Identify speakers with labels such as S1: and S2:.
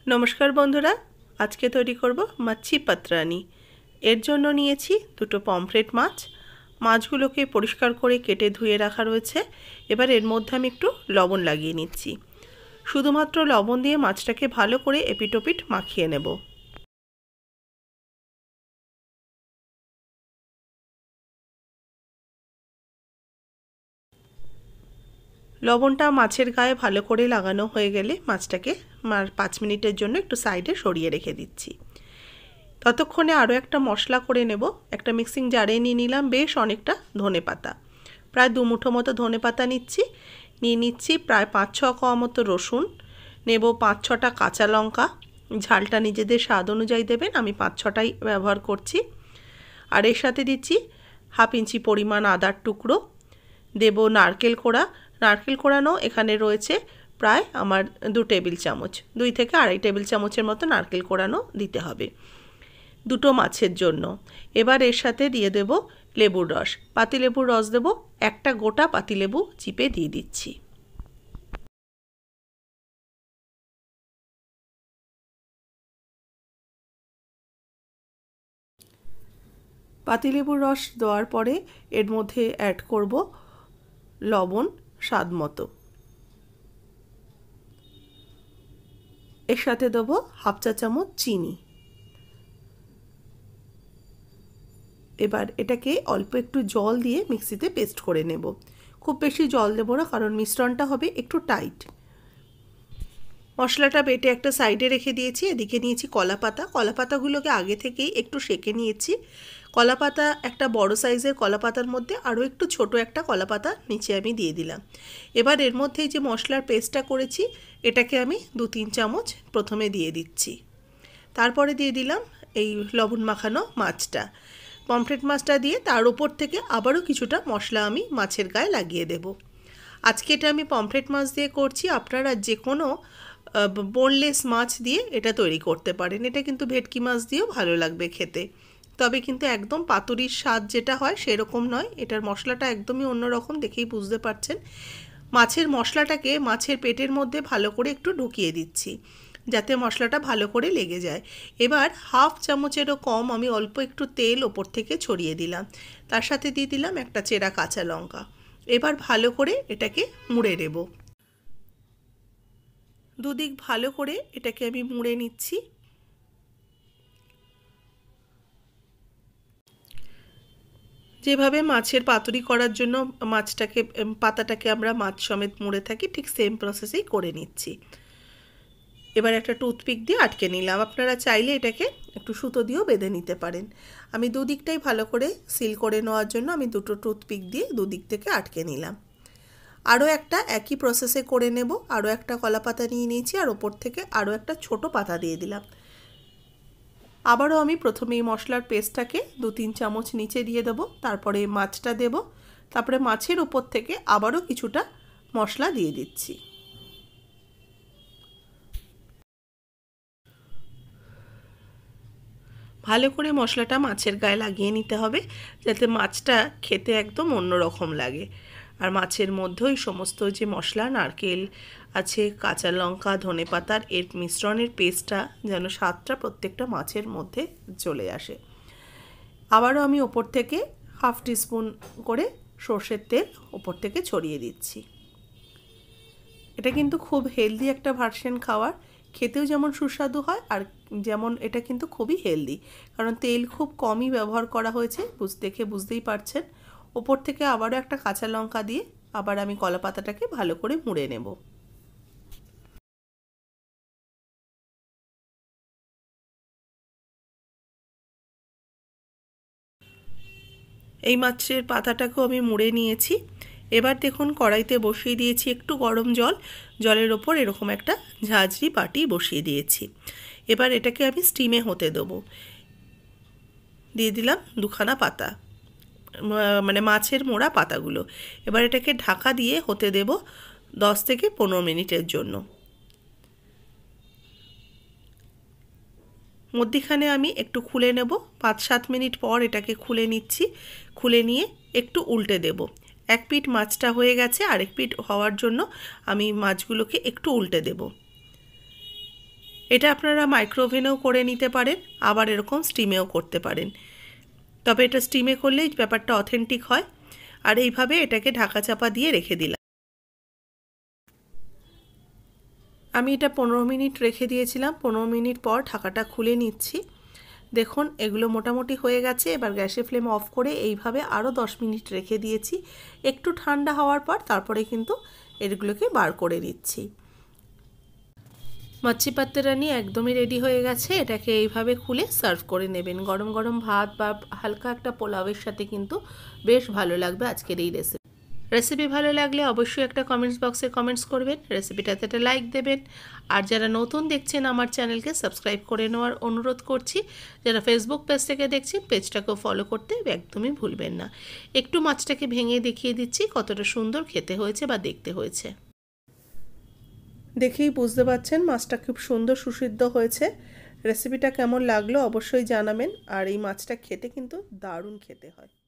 S1: নমস্কার বন্ধুরা, আজকে তৈরি করব মাছি পাতরানি। এর জন্য নিয়েছি দুটো পমফ্রেট মাছ। মাছগুলোকে পরিষ্কার করে কেটে ধুয়ে রাখা রয়েছে। এবার এর মধ্যে আমি একটু লবণ লাগিয়ে নিচ্ছি। শুধুমাত্র লবণ দিয়ে মাছটাকে ভালো করে এপিটোপিট মাখিয়ে নেব। লবণটা মাছের গায়ে ভালো করে লাগানো হয়ে গেলে মাছটাকে 5 মিনিটের জন্য একটু সাইডে সরিয়ে রেখে দিচ্ছি। ততক্ষণে আরও একটা মশলা করে নেব। একটা মিক্সিং জারে নিয়ে নিলাম বেশ অনেকটা ধনেপাতা, প্রায় 2 মুঠো মতো ধনেপাতা নিচ্ছি প্রায় 5-6 কোয়া মতো রসুন নেব, 5-6টা কাঁচা লঙ্কা, ঝালটা নিজেদের স্বাদ অনুযায়ী দেবেন, আমি 5-6টাই ব্যবহার করছি। আর এর সাথে দিচ্ছি 1/2 ইঞ্চি পরিমাণ আদার টুকরো, দেব নারকেল কোড়ানো এখানে রয়েছে প্রায় আমার 2 টেবিল চামচ, 2 থেকে আড়াই টেবিল চামচের মতো নারকেল কোড়ানো দিতে হবে দুটো মাছের জন্য। এবার এর সাথে দিয়ে দেব লেবুর রস, পাতিলেবুর রস দেব, একটা গোটা পাতিলেবু চিপে দিয়ে দিচ্ছি। পাতিলেবুর রস দেওয়ার পরে এর মধ্যে অ্যাড করব লবণ স্বাদ মতো, এর সাথে দেব 1/2 চা চামচ চিনি। এবার এটাকে অল্প একটু জল দিয়ে মিক্সিতে পেস্ট করে নেব। খুব বেশি জল দেব না, কারণ মিশ্রণটা হবে একটু টাইট। মশলাটা বেটে একটা সাইডে রেখে দিয়েছি। এদিকে নিয়েছি কলাপাতা, কলাপাতাগুলোকে আগে থেকেই একটু সেঁকে নিয়েছি। কলাপাতা একটা বড় সাইজের কলাপাতার মধ্যে আরও একটু ছোট একটা কলাপাতা নিচে আমি দিয়ে দিলাম। এবার এর মধ্যে যে মশলার পেস্টটা করেছি এটাকে আমি 2-3 চামচ প্রথমে দিয়ে দিচ্ছি। তারপরে দিয়ে দিলাম এই লবণ মাখানো মাছটা, পমফ্রেট মাছটা দিয়ে তার উপর থেকে আবারও কিছুটা মশলা আমি মাছের গায়ে লাগিয়ে দেব। আজকে এটা আমি পমফ্রেট মাছ দিয়ে করছি, আপনারা যে কোনো বোনলেস মাছ দিয়ে এটা তৈরি করতে পারেন। এটা কিন্তু ভেটকি মাছ দিয়েও ভালো লাগবে খেতে, তবে কিন্তু একদম পাতুরির স্বাদ যেটা হয় সেরকম নয়। এটার মশলাটা একদমই অন্যরকম, দেখেই বুঝতে পারছেন। মাছের মশলাটাকে মাছের পেটের মধ্যে ভালো করে একটু ঢুকিয়ে দিচ্ছি যাতে মশলাটা ভালো করে লেগে যায়। এবার 1/2 চামচেরও কম আমি অল্প একটু তেল ওপর থেকে ছড়িয়ে দিলাম, তার সাথে দিয়ে দিলাম একটা চেরা কাঁচা লঙ্কা। এবার ভালো করে এটাকে মুড়ে নেব। দুদিক ভালো করে এটাকে আমি মুড়ে নিচ্ছি। যেভাবে মাছের পাতুরি করার জন্য পাতাটাকে আমরা মাছ সমেত মুড়ে থাকি, ঠিক সেম প্রসেসেই করে নিচ্ছি। এবার একটা টুথপিক দিয়ে আটকে নিলাম, আপনারা চাইলে এটাকে একটু সুতো দিয়েও বেঁধে নিতে পারেন। আমি দুদিকটাই ভালো করে সিল করে নেওয়ার জন্য আমি দুটো টুথপিক দিয়ে দুদিক থেকে আটকে নিলাম। আরও একটা একই প্রসেসে করে নেব। আরও একটা কলা পাতা নিয়ে নিয়েছি আর ওপর থেকে আরও একটা ছোট পাতা দিয়ে দিলাম। আবারও আমি প্রথমে এই মশলার পেস্টটাকে 2-3 চামচ নিচে দিয়ে দেব, তারপরে মাছটা দেব, তারপরে মাছের উপর থেকে আবারও কিছুটা মশলা দিয়ে দিচ্ছি। ভালো করে মশলাটা মাছের গায়ে লাগিয়ে নিতে হবে যাতে মাছটা খেতে একদম অন্যরকম লাগে। আর মাছের মধ্যে ওই সমস্ত যে মশলা, নারকেল আছে, কাঁচা লঙ্কা, ধনেপাতার এর মিশ্রণের পেস্টটা যেন স্বাদটা প্রত্যেকটা মাছের মধ্যে চলে আসে। আবারও আমি ওপর থেকে 1/2 টিস্পুন করে সর্ষের তেল ওপর থেকে ছড়িয়ে দিচ্ছি। এটা কিন্তু খুব হেলদি একটা ভার্সন খাওয়ার, খেতেও যেমন সুস্বাদু হয় আর যেমন এটা কিন্তু খুবই হেলদি, কারণ তেল খুব কমই ব্যবহার করা হয়েছে, দেখে বুঝতেই পারছেন। ওপর থেকে আবারও একটা কাঁচা লঙ্কা দিয়ে আবার আমি কলা পাতাটাকে ভালো করে মুড়ে নেব। এই মাছের পাতাটাকেও আমি মুড়ে নিয়েছি। এবার দেখুন কড়াইতে বসিয়ে দিয়েছি একটু গরম জল, জলের ওপর এরকম একটা ঝাঁঝরি বাটি বসিয়ে দিয়েছি। এবার এটাকে আমি স্টিমে হতে দেবো। দিয়ে দিলাম 2খানা পাতা, মানে মাছের মোড়া পাতাগুলো। এবার এটাকে ঢাকা দিয়ে হতে দেব 10 থেকে 15 মিনিটের জন্য। মধ্যিখানে আমি একটু খুলে নেব, 5-7 মিনিট পর এটাকে খুলে নিচ্ছি। খুলে নিয়ে একটু উল্টে দেব। এক পিঠ মাছটা হয়ে গেছে, আরেক পিঠ হওয়ার জন্য আমি মাছগুলোকে একটু উল্টে দেব। এটা আপনারা মাইক্রোওভেনেও করে নিতে পারেন, আবার এরকম স্টিমেও করতে পারেন। তবে এটা স্টিমে করলেই ব্যাপারটা অথেন্টিক হয়। আর এইভাবে এটাকে ঢাকা চাপা দিয়ে রেখে দিলাম। আমি এটা 15 মিনিট রেখে দিয়েছিলাম। 15 মিনিট পর ঢাকাটা খুলে নিচ্ছি। দেখুন এগুলো মোটামুটি হয়ে গেছে। এবার গ্যাসের ফ্লেম অফ করে এইভাবে আরও 10 মিনিট রেখে দিয়েছি। একটু ঠান্ডা হওয়ার পর তারপরে কিন্তু এগুলোকে বার করে নিচ্ছি। মাছি পাত্তারানি একদমই রেডি হয়ে গেছে। এটাকে এইভাবে খুলে সার্ভ করে নেবেন। গরম গরম ভাত বা হালকা একটা পোলাওয়ের সাথে কিন্তু বেশ ভালো লাগবে আজকের এই রেসিপি ভালো লাগলে অবশ্যই একটা কমেন্টস বক্সে কমেন্টস করবেন, রেসিপিটাতে একটা লাইক দেবেন। আর যারা নতুন দেখছেন আমার চ্যানেলকে সাবস্ক্রাইব করে নেওয়ার অনুরোধ করছি। যারা ফেসবুক পেজ থেকে দেখছেন পেজটাকেও ফলো করতে একদমই ভুলবেন না। একটু মাছটাকে ভেঙে দেখিয়ে দিচ্ছি কতটা সুন্দর খেতে হয়েছে বা দেখতে হয়েছে। দেখেই বুঝতে পারছেন মাছটা খুব সুন্দর সুসিদ্ধ হয়েছে। রেসিপিটা কেমন লাগলো অবশ্যই জানাবেন। আর এই মাছটা খেতে কিন্তু দারুণ খেতে হয়।